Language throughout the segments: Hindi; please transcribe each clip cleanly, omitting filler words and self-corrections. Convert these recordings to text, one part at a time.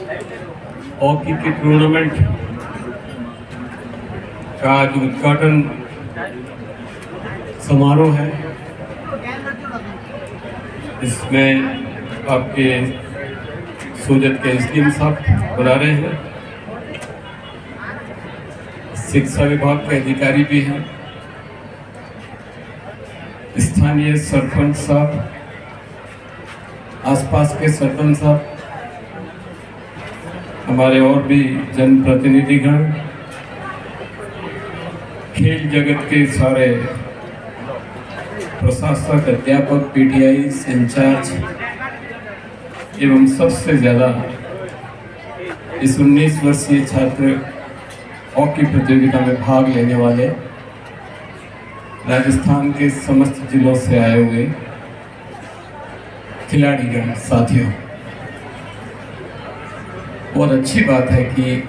हॉकी के टूर्नामेंट का जो उद्घाटन समारोह है, इसमें आपके सोजत के एसडीएम साहब बुला रहे हैं, शिक्षा विभाग के अधिकारी भी हैं, स्थानीय सरपंच साहब, आसपास के सरपंच साहब, हमारे और भी जनप्रतिनिधिगण, खेल जगत के सारे प्रशासक, अध्यापक, पीटीआई इंचार्ज एवं सबसे ज़्यादा इस 19 वर्षीय छात्र हॉकी प्रतियोगिता में भाग लेने वाले राजस्थान के समस्त जिलों से आए हुए खिलाड़ीगण साथियों, बहुत अच्छी बात है कि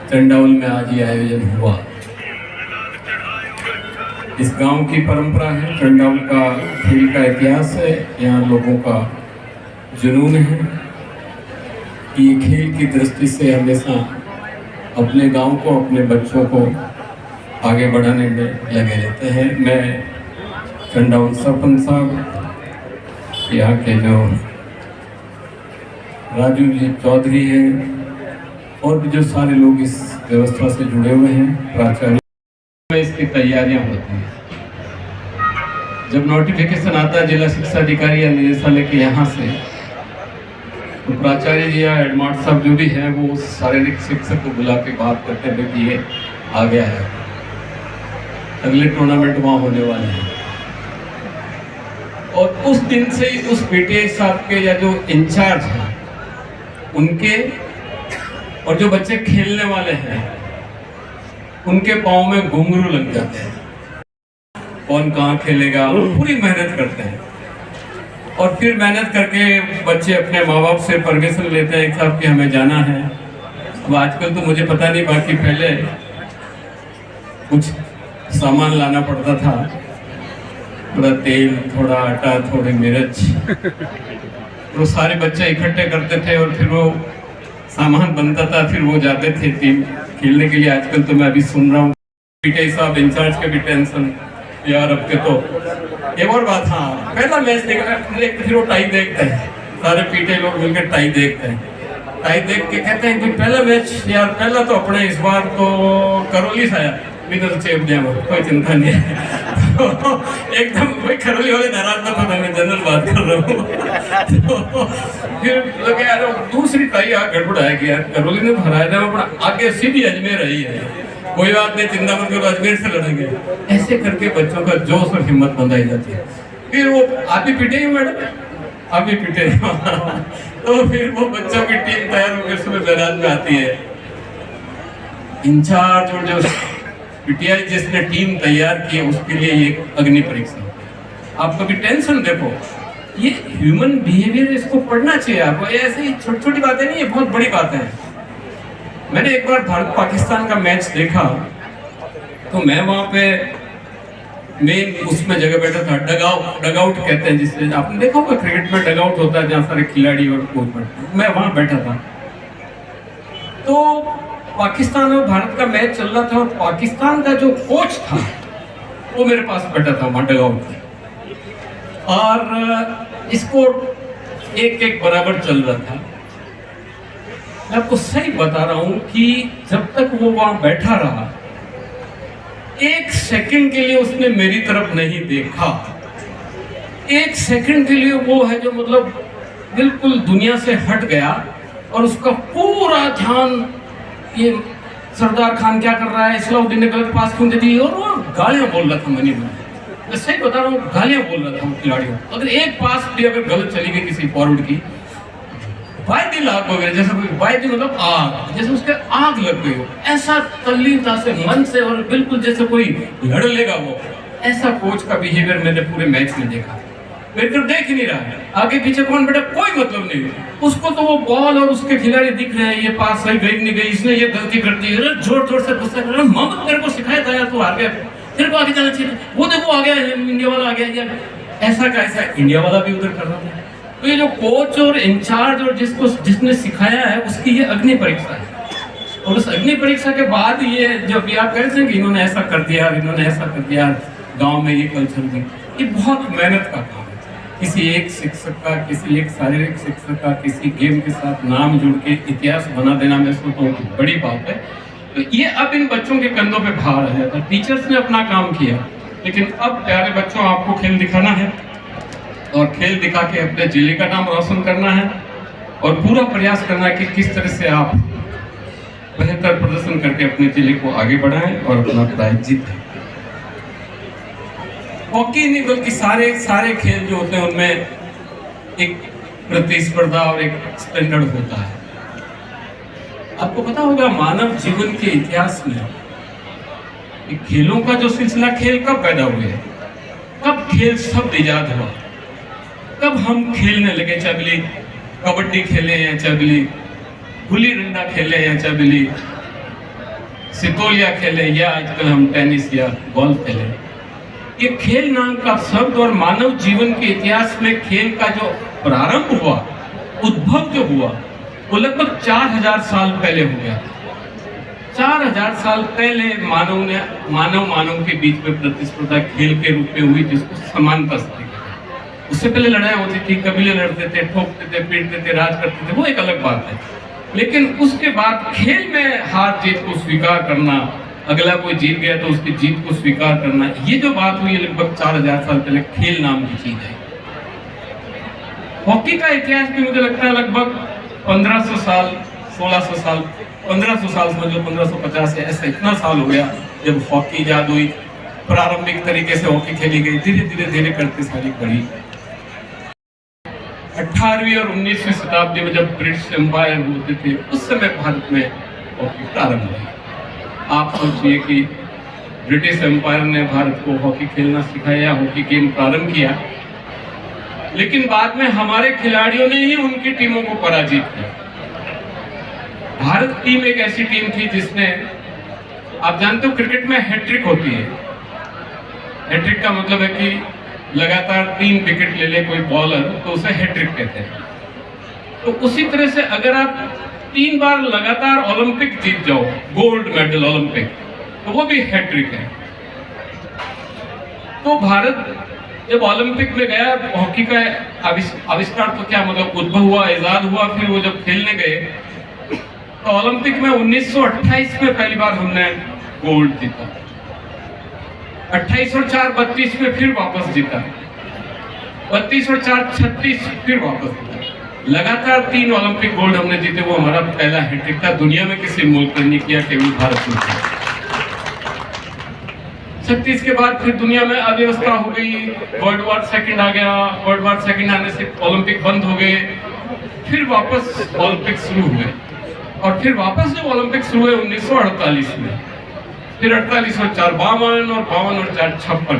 चंडाउल में आज ये आयोजन हुआ। इस गांव की परंपरा है, चंडाउल का खेल का इतिहास है, यहाँ लोगों का जुनून है कि ये खेल की दृष्टि से हमेशा अपने गांव को, अपने बच्चों को आगे बढ़ाने में लगे रहते हैं। मैं चंडाउल सरपंच साहब, यहाँ के जो राजू जी चौधरी हैं और भी जो सारे लोग इस व्यवस्था से जुड़े हुए हैं, प्राचार्य में इसकी तैयारियां होती हैं। जब नोटिफिकेशन आता है जिला शिक्षा अधिकारी या निदेशालय के यहाँ से, तो प्राचार्य जी या हेडमास्टर साहब जो भी हैं वो शारीरिक शिक्षक को बुला के बात करते हैं कि ये आ गया है, अगले टूर्नामेंट वहाँ होने वाले हैं। और उस दिन से ही उस पीटीआई साहब के या जो इंचार्ज हैं उनके और जो बच्चे खेलने वाले हैं उनके पाँव में घुंघरू लग जाते हैं, कौन कहाँ खेलेगा, पूरी मेहनत करते हैं। और फिर मेहनत करके बच्चे अपने माँ बाप से परमिशन लेते हैं साहब कि हमें जाना है। अब आजकल तो मुझे पता नहीं, बाकी पहले कुछ सामान लाना पड़ता था, थोड़ा तेल, थोड़ा आटा, थोड़ी मिर्च, वो सारे बच्चे इकट्ठे करते थे और फिर वो सामान बनता था, फिर वो जाते थे टीम खेलने के लिए। आजकल तो मैं अभी सुन रहा हूँ पीटीआई साहब इंचार्ज के भी टेंशन यार अब के। तो एक और बात, हाँ, पहला मैच देखते फिर वो टाई देखते हैं, सारे पीटीआई लोग मिलकर टाई देखते हैं, टाई देख के कहते हैं कि पहला मैच यार, पहला तो अपने इस बार तो करौली से आया, विनर चेप दिया, कोई चिंता नहीं है। तो एकदम कोई करौली वाले नाराज ना था, मैं जनरल बात कर रहा हूँ। तो फिर लगे यार दूसरी टाई गड़बड़ आएगी यार, करौली ने हराया था, अपना आगे सीधी अजमेर रही है, कोई बात नहीं, चिंता मत करो, अजमेर से लड़ेंगे। ऐसे करके बच्चों का जोश और हिम्मत बंधाई जाती है। फिर वो आप भी पीटे मैडम, आप भी पीटे। तो फिर वो बच्चों की टीम तैयार होकर सुबह मैदान में आती है। इंचार्ज और जो पीटीआई जिसने टीम तैयार की है उसके लिए ये अग्नि परीक्षा। आप कभी टेंशन देखो, ये ह्यूमन बिहेवियर, इसको पढ़ना चाहिए आपको। ऐसी छोटी छोटी बातें नहीं, ये बहुत बड़ी बातें हैं। मैंने एक बार भारत पाकिस्तान का मैच देखा, तो मैं वहाँ पे मेन उसमें जगह बैठा था, डगआउट कहते हैं जिससे, आपने देखा होगा क्रिकेट में डगआउट होता है जहाँ सारे खिलाड़ी और कोच बैठते हैं, मैं वहाँ बैठा था। तो पाकिस्तान और भारत का मैच चल रहा था और पाकिस्तान का जो कोच था वो मेरे पास बैठा था वहाँ डगआउट में, और इसको 1-1 बराबर चल रहा था। मैं आपको सही बता रहा हूं कि जब तक वो वहां बैठा रहा, 1 सेकंड के लिए उसने मेरी तरफ नहीं देखा। 1 सेकंड के लिए वो है जो मतलब बिल्कुल दुनिया से हट गया और उसका पूरा ध्यान ये सरदार खान क्या कर रहा है, इस्लाउद्दीन ने गलत पास क्यों दे दी, और वो गालियां बोल रहा था मनी में। मैं सही बता रहा हूँ, गालियां बोल रहा था खिलाड़ियों। अगर एक पास भी अगर गलत चली गई किसी फॉरवर्ड की, बायदी आग हो गया, जैसे कोई बायदी मतलब आग, जैसे उसके आग लग गई हो, ऐसा तल्लीनता से, मन से, और बिल्कुल जैसे कोई लड़ लेगा वो, ऐसा कोच का बिहेवियर मैंने पूरे मैच में देखा। मेरी तरफ देख ही नहीं रहा है, आगे पीछे कौन बेटा कोई मतलब नहीं, उसको तो वो बॉल और उसके खिलाड़ी दिख रहे हैं, ये पास सही गई नहीं गई, इसने ये गलती कर दी, जोर जोर से गुस्सा कर रहा है, मोहम्मद तेरे को सिखाया था यार, तू हार गया, तेरे को आगे जाना चाहिए, वो देखो आ गया इंडिया वाला आ गया, ऐसा का ऐसा इंडिया वाला भी उधर कर रहा था। तो ये जो कोच और इंचार्ज और जिसने सिखाया है उसकी ये अग्नि परीक्षा है। और उस अग्नि परीक्षा के बाद ये जो अभी आप कह रहे थे कि इन्होंने ऐसा कर दिया, इन्होंने ऐसा कर दिया, गांव में ये कल्चर दी, ये बहुत मेहनत का काम है। किसी एक शिक्षक का, किसी एक शारीरिक शिक्षक का, किसी गेम के साथ नाम जुड़ के इतिहास बना देना, मैं सोचता हूँ कि बड़ी बात है। तो ये अब इन बच्चों के कंधों पे भार है। तो टीचर्स ने अपना काम किया, लेकिन अब प्यारे बच्चों आपको खेल दिखाना है और खेल दिखा के अपने जिले का नाम रोशन करना है और पूरा प्रयास करना है कि किस तरह से आप बेहतर प्रदर्शन करके अपने जिले को आगे बढ़ाएं और अपना प्राइज जीतें। हॉकी नहीं बल्कि सारे खेल जो होते हैं उनमें एक प्रतिस्पर्धा और एक स्टैंडर्ड होता है। आपको पता होगा मानव जीवन के इतिहास में खेलों का जो सिलसिला, खेल कब पैदा हुए, कब खेल शब्द इजाद हुआ, कब हम खेलने लगे, चाहे बिली कबड्डी खेले या चाहे बिली गुल्ली डंडा खेले या चाहे बिली सितोलिया खेले या आजकल हम टेनिस या गोल्फ खेले। ये खेल नाम का शब्द और मानव जीवन के इतिहास में खेल का जो प्रारंभ हुआ, उद्भव जो हुआ, वो लगभग 4000 साल पहले हो गया। 4000 साल पहले मानव के बीच में प्रतिस्पर्धा खेल के रूप में हुई, जिसको समानता से। उससे पहले लड़ाई होती थी, कबीले लड़ते थे, ठोकते थे, पीटते थे, राज करते थे, वो एक अलग बात है। लेकिन उसके बाद खेल में हार जीत को स्वीकार करना, अगला कोई जीत गया तो उसकी जीत को स्वीकार करना, ये जो बात हुई लगभग 4000 साल पहले खेल नाम की चीज है। हॉकी का इतिहास भी मुझे लगता है लगभग 1500 साल, 1600 साल, 1500 साल समझ लो, 1550 या ऐसा इतना साल हो गया जब हॉकी इजाद हुई। प्रारंभिक तरीके से हॉकी खेली गई, धीरे धीरे करते सारी बढ़ी। 18वीं और 19वीं शताब्दी में जब ब्रिटिश एम्पायर होते थे, उस समय भारत में हॉकी प्रारंभ हुई। आप सोचिए कि ब्रिटिश एम्पायर ने भारत को हॉकी खेलना सिखाया, हॉकी गेम प्रारंभ किया, लेकिन बाद में हमारे खिलाड़ियों ने ही उनकी टीमों को पराजित किया। भारत टीम एक ऐसी टीम थी जिसने, आप जानते हो क्रिकेट में हैट्रिक होती है। हैट्रिक का मतलब है कि लगातार 3 विकेट ले ले कोई बॉलर, तो उसे हैट्रिक कहते हैं। तो उसी तरह से अगर आप 3 बार लगातार ओलंपिक जीत जाओ, गोल्ड मेडल ओलंपिक, तो वो भी हैट्रिक है। तो भारत जब ओलंपिक में गया, हॉकी का आविष्कार तो क्या मतलब उद्भव हुआ, इजाद हुआ, फिर वो जब खेलने गए तो ओलंपिक में 1928 में पहली बार हमने गोल्ड जीता। 28 और 4 32 में फिर वापस जीता, 32 और 4 36 फिर वापस जीता। लगातार 3 ओलंपिक गोल्ड हमने जीते। वो हमारा पहला हैट्रिक था, दुनिया में किसी मुल्क ने नहीं किया, केवल भारत में किया। 36 के बाद फिर दुनिया में अव्यवस्था हो गई, वर्ल्ड वॉर सेकंड आ गया। वर्ल्ड वॉर सेकंड आने से ओलंपिक बंद हो गए, फिर वापस ओलंपिक शुरू हुए और फिर वापस जब ओलंपिक शुरू हुए 1948 में, फिर 48 और 4 52 और 52 और 4 56।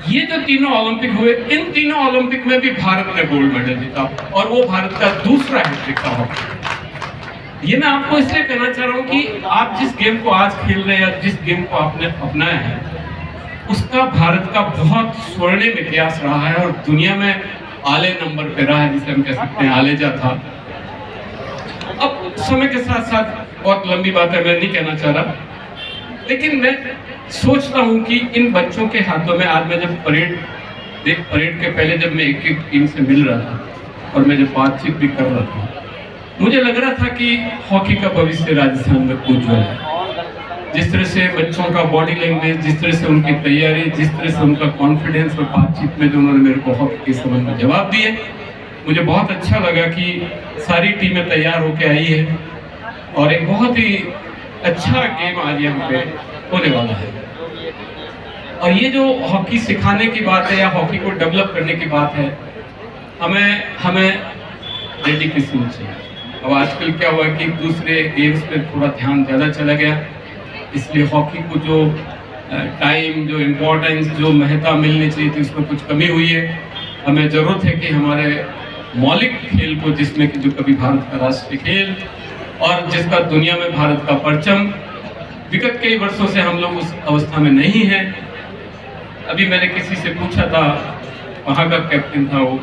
ये जो तीनों ओलंपिक हुए, इन तीनों ओलंपिक में भी भारत ने गोल्ड मेडल जीता और वो भारत का दूसरा हैट्रिक था हॉकी। ये मैं आपको इसलिए कहना चाह रहा हूँ कि आप जिस गेम को आज खेल रहे हैं, जिस गेम को आपने अपनाया है, उसका भारत का बहुत स्वर्णिम इतिहास रहा है और दुनिया में आले नंबर पे रहा है, जिसे हम कह सकते हैं आलेजा था। अब समय के साथ साथ बहुत लंबी बात है, मैं नहीं कहना चाह रहा, लेकिन मैं सोचता हूँ कि इन बच्चों के हाथों में, आज मैं जब परेड के पहले जब मैं एक टीम से मिल रहा था और मैं जब बातचीत भी कर रहा था, मुझे लग रहा था कि हॉकी का भविष्य राजस्थान में उज्जवल है। जिस तरह से बच्चों का बॉडी लैंग्वेज, जिस तरह से उनकी तैयारी, जिस तरह से उनका कॉन्फिडेंस और बातचीत में जो उन्होंने मेरे को हॉकी के संबंध में जवाब दिए, मुझे बहुत अच्छा लगा कि सारी टीमें तैयार होकर आई है और एक बहुत ही अच्छा गेम आज यहाँ पे होने वाला है। और ये जो हॉकी सिखाने की बात है या हॉकी को डेवलप करने की बात है, हमें डेडिकेशन चाहिए। अब आजकल क्या हुआ कि दूसरे गेम्स पे थोड़ा ध्यान ज़्यादा चला गया, इसलिए हॉकी को जो टाइम, जो इम्पोर्टेंस, जो महत्ता मिलनी चाहिए थी, उसमें कुछ कमी हुई है। हमें ज़रूरत है कि हमारे मौलिक खेल को, जिसमें कि जो कभी भारत का राष्ट्रीय खेल और जिसका दुनिया में भारत का परचम, विगत कई वर्षों से हम लोग उस अवस्था में नहीं हैं। अभी मैंने किसी से पूछा था वहाँ का कैप्टन था, वो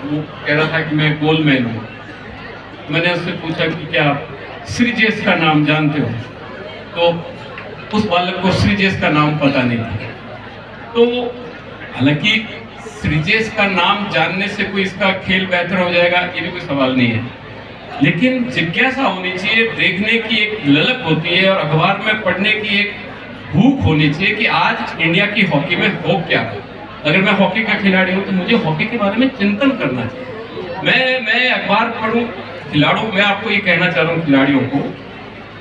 कह रहा था कि मैं गोलमैन हूँ। मैंने उससे पूछा कि क्या आप श्रीजेश का नाम जानते हो? तो उस बालक को श्रीजेश का नाम पता नहीं था। तो हालांकि श्रीजेश का नाम जानने से कोई इसका खेल बेहतर हो जाएगा, ये भी कोई सवाल नहीं है, लेकिन जिज्ञासा होनी चाहिए, देखने की एक ललक होती है और अखबार में पढ़ने की एक भूख होनी चाहिए कि आज इंडिया की हॉकी में हो क्या है। अगर मैं हॉकी का खिलाड़ी हूँ तो मुझे हॉकी के बारे में चिंतन करना चाहिए। मैं अखबार पढ़ूँ, खिलाड़ू, मैं आपको ये कहना चाह रहा हूँ खिलाड़ियों को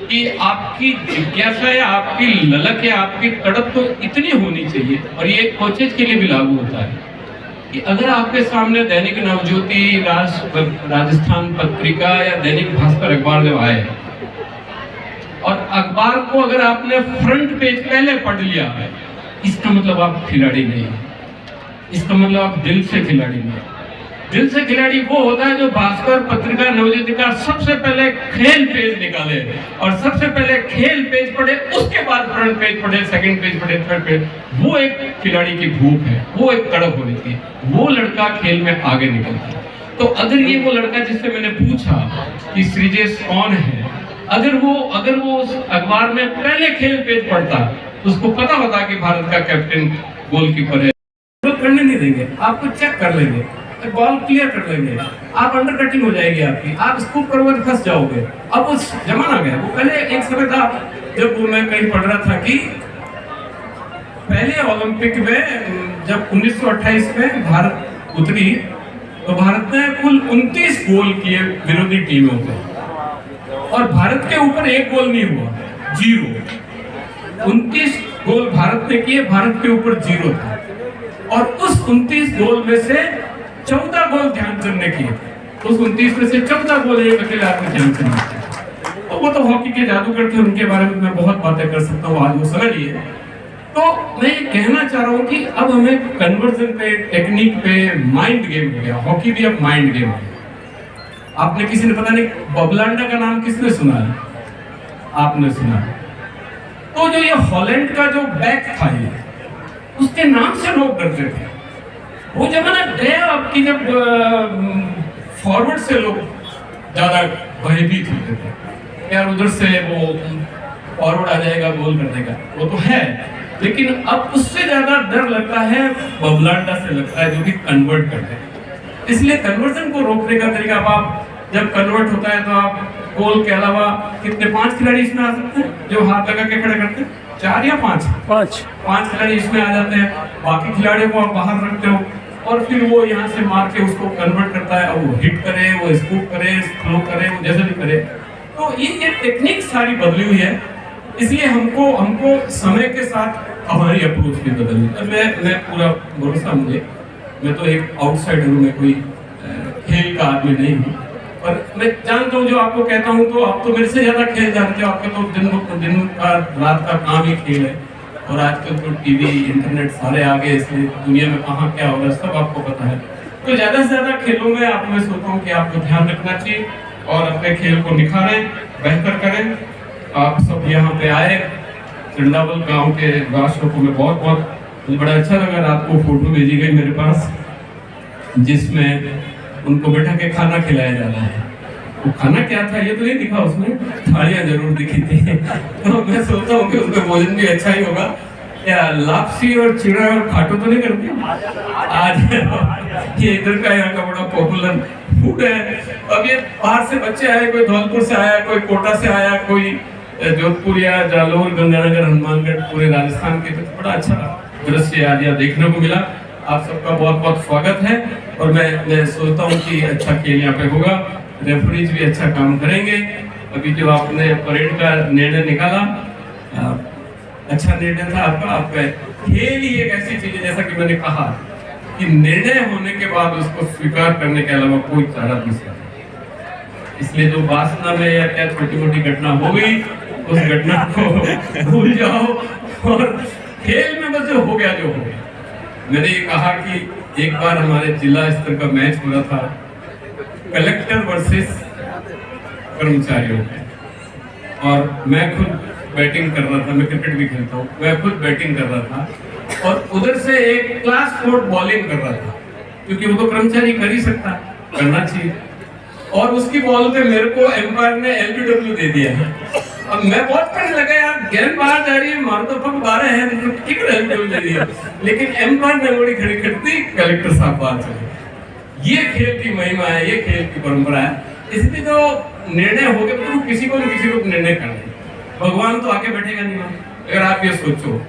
कि आपकी जिज्ञासा या आपकी ललक या आपकी तड़प तो इतनी होनी चाहिए, और ये कोचेज के लिए भी लागू होता है कि अगर आपके सामने दैनिक नवज्योति, राजस्थान पत्रिका या दैनिक भास्कर अखबार जब आए और अखबार को अगर आपने फ्रंट पेज पहले पढ़ लिया, इसका मतलब आप खिलाड़ी नहीं है, इसका मतलब आप दिल से खिलाड़ी नहीं है। दिल से खिलाड़ी वो होता है जो भास्कर पत्रिका, नवज्योति का सबसे पहले खेल पेज निकाले और सबसे पहले खेल पेज पढ़े, उसके बाद फ्रंट पेज पढ़े, सेकंड पेज पढ़े, थर्ड पेज। वो एक खिलाड़ी की भूख है, वो एक तड़प होनी चाहिए, वो लड़का खेल में आगे निकलता है। तो अगर ये वो लड़का जिससे मैंने पूछा कि श्रीजेश कौन है, अगर वो उस अखबार में पहले खेल पेज पढ़ता, उसको पता होता कि भारत का कैप्टन गोलकीपर है, तो करने नहीं देंगे, आपको चेक कर लेंगे, बॉल क्लियर कर लेंगे, आप अंडर कटिंग हो जाएगी आपकी, आप स्कूप करोगे तो फंस जाओगे। अब उस जमाना गया, वो पहले एक समय था जब मैं कहीं पढ़ रहा था कि पहले ओलंपिक में जब 1928 में भारत उतरी तो भारत ने कुल 29 गोल किए विरोधी टीमों पे, और भारत के ऊपर एक गोल नहीं हुआ, 0। 29 गोल भारत ने किए, भारत के ऊपर 0 था, और उस 29 गोल में से 14 गोल ध्यानचंद ने किए। उस 29 में से 14 गोल एक अकेले आदमी ध्यानचंद ने किए। तो वो तो हॉकी के जादूगर थे, उनके बारे में मैं बहुत बातें कर सकता हूँ, आज वो समझ लिए। तो मैं ये कहना चाह रहा हूँ कि अब हमें कन्वर्जन पे, टेक्निक पे, माइंड गेम हो गया, हॉकी भी अब माइंड गेम है। आपने किसी ने, पता नहीं बबलांडा का नाम किसने सुना है? आपने सुना। तो जो ये हॉलैंड का जो बैक था, ये उसके नाम से लोग डरते थे। वो जमाना गया आपकी जब फॉरवर्ड से लोग ज्यादा भयभीत होते थे, यार उधर से वो फॉरवर्ड आ जाएगा गोल करने का, वो तो है, लेकिन अब उससे ज्यादा डर लगता है बबलांडा से लगता है, जो कि कन्वर्ट करते हैं। इसलिए कन्वर्जन को रोकने का तरीका, अब आप जब कन्वर्ट होता है तो आप गोल के अलावा कितने, 5 खिलाड़ी इसमें आ सकते हैं जो हाथ लगा के खड़े करते हैं, 4 या 5 खिलाड़ी इसमें आ जाते हैं। बाकी खिलाड़ियों को आप बाहर रखते हो और फिर वो यहाँ से मार के उसको कन्वर्ट करता है, और वो हिट करे, वो स्कूप करे, स्लो करे, वो जैसे भी करे। तो ये टेक्निक सारी बदली हुई है, इसलिए हमको समय के साथ हमारी अप्रोच भी बदली। मैं पूरा भरोसा, मुझे, मैं तो एक आउटसाइडर हूँ, मैं कोई खेल का आदमी नहीं हूँ, और मैं जानता हूँ जो आपको कहता हूँ, तो आप तो मेरे से ज्यादा खेल जानते हो, आपके तो दिन का रात का काम ही खेल है, और आजकल तो टीवी, इंटरनेट सारे आ गए, इसलिए दुनिया में कहाँ क्या हो रहा है सब आपको पता है। तो ज्यादा से ज्यादा खेलों में आप, मैं सोचता हूँ कि आपको ध्यान रखना चाहिए और अपने खेल को निखारें, बेहतर करें। आप सब यहाँ पे आए, चंडावल गाँव के वासियों को मैं बहुत बड़ा अच्छा लगा। रात को फोटो भेजी गई मेरे पास, जिसमें उनको बैठा के खाना खिलाया जा रहा है। वो खाना क्या था ये तो नहीं दिखा उसमें, थालियां जरूर दिखी थी। तो मैं सोचता हूँ कि उसमें भोजन भी अच्छा ही होगा। क्या लापसी और चिड़ा और खाटो तो नहीं करती आज? ये इधर का यहाँ का बड़ा पॉपुलर फूड है। अब ये बाहर से बच्चे आए, कोई धौलपुर से आया, कोई कोटा से आया, कोई जोधपुर या जालोर, गंगानगर, हनुमानगढ़, पूरे राजस्थान के, तो बड़ा अच्छा दृश्य आज यहाँ देखने को मिला। आप सबका बहुत स्वागत है, और मैं सोचता हूँ कि अच्छा खेल यहाँ पे होगा, रेफरीज भी अच्छा काम करेंगे। अभी जो आपने परेड का निर्णय निकाला, अच्छा निर्णय था आपका। आपका खेल ही एक ऐसी चीज है, जैसा कि मैंने कहा कि निर्णय होने के बाद उसको स्वीकार करने के अलावा कोई चारा दूसरा नहीं। इसलिए जो वासना में या क्या छोटी मोटी घटना हो गई, उस घटना को भूल जाओ, और खेल में बस जो हो गया जो हो गया। मैंने ये कहा कि एक बार हमारे जिला स्तर का मैच हो रहा था, कलेक्टर वर्सेस कर्मचारियों, और मैं खुद बैटिंग कर रहा था। मैं क्रिकेट भी खेलता हूँ, मैं खुद बैटिंग कर रहा था, और उधर से एक क्लास 4 बॉलिंग कर रहा था। क्योंकि वो तो कर्मचारी कर ही सकता, करना चाहिए। और उसकी बॉल पे मेरे को एम्पायर ने एलबीडब्ल्यू दे दिया। अब मैं बहुत कहने लगा यार गेंद बाहर जा रही है, मार तो पक 12 है, तो ठीक है एलबीडब्ल्यू दे दिया। लेकिन एम्पायर ने बड़ी खड़ी करती, कलेक्टर साहब बाहर चले। ये खेल की महिमा है, ये खेल की परंपरा है। इसलिए जो निर्णय हो गए तो किसी को निर्णय करना है। भगवान तो आके बैठेगा नहीं वहाँ। अगर आप ये सोचो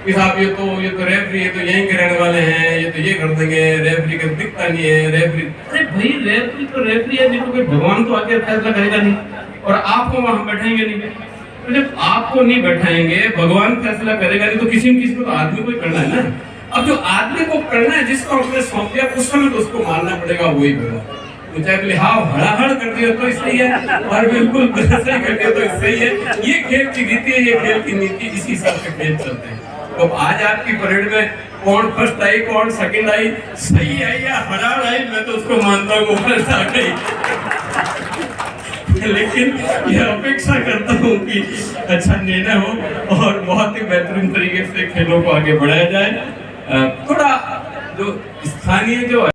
कि साहब ये तो रेफरी, ये तो यहीं के रहने वाले हैं, ये तो ये कर देंगे, रेफरी का दिखता नहीं है, रेफरी, अरे भाई रेफरी तो रेफरी है, नहीं तो कोई भगवान तो आके फैसला करेगा नहीं और आपको वहां बैठाएंगे नहीं। तो जब आपको नहीं बैठाएंगे, भगवान फैसला करेगा नहीं, तो किसी न किसी को तो आदमी को ही करना है ना। अब जो आदमी को करना है, जिसको हमने सौंप दिया, उस समय तो उसको मानना पड़ेगा, वही भगवान। चाहे हाँ हड़ाहड़ कर दिया तो सही है और बिल्कुल सही कर दिया तो सही है। ये खेल की रीति है, ये खेल की नीति, इसी हिसाब से खेल चलते हैं। तो आज आपकी परेड में कौन फर्स्ट आई, कौन सेकंड आई, सही आई या हड़ाहड़ आई, मैं तो उसको मानता हूँ फर्स्ट आ गई। लेकिन ये अपेक्षा करता हूँ कि अच्छा निर्णय हो और बहुत ही बेहतरीन तरीके से खेलों को आगे बढ़ाया जाए। थोड़ा जो स्थानीय जो